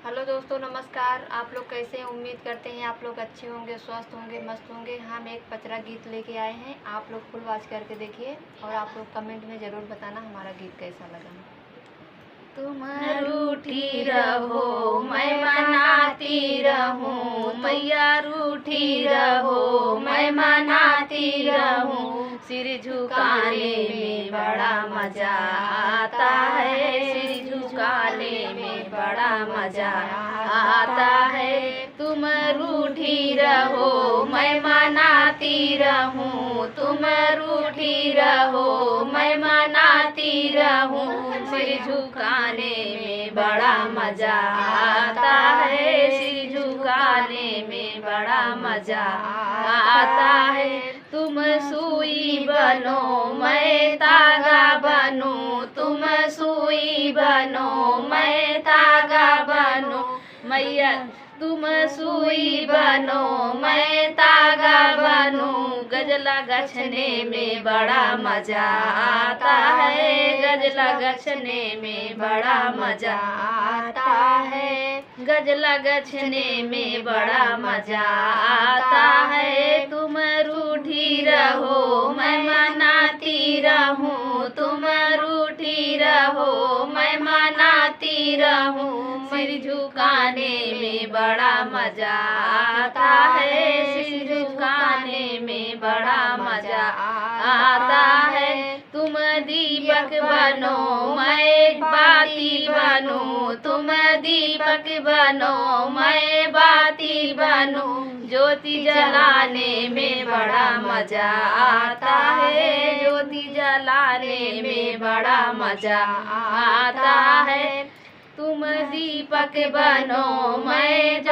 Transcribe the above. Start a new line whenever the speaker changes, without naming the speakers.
Hello दोस्तों, नमस्कार। आप लोग कैसे हैं? उम्मीद करते हैं आप लोग अच्छे होंगे, स्वस्थ होंगे, मस्त होंगे। हम एक पचरा गीत लेके आए हैं, आप लोग फुल वॉच करके देखिए और आप लोग कमेंट में ज़रूर बताना हमारा गीत कैसा लगा।
तुम रूठी रहो मैं मनाती रहूं, मैया रूठी रहो मैं मनाती रहूं। सिर झुकाने में बड़ा मजा आता है, सिर झुकाने में बड़ा मजा आता है। तुम रूठी रहो मैं मनाती रहूं, तुम रूठी रहो मैं मनाती रहूं। सिर झुकाने में बड़ा मजा आता है, सिर झुकाने में बड़ा मजा आता है। तुम सुई बनो मैं धागा बनूं, तुम सुई बनो मैं धागा बनूं। मैया तुम सुई बनो मैं धागा बनूं। गजला गछने में बड़ा मजा आता है, गजला गछने में बड़ा मजा आता है, गजला गछने में बड़ा मजा आता है। तुम रूठी रहो मैं मनाती रहूं, तुम रूठी रहो मैं मनाती रहूं। सिर झुकाने में बड़ा मजा आता है, सिर झुकाने में बड़ा मजा आता है। तुम दीपक बनो मैं बाती बनूं, तुम दीपक बनो मैं बाती बनूं। ज्योति जलाने में बड़ा मजा आता है, ज्योति जलाने में बड़ा मजा आता है। तुम दीपक बनो मैं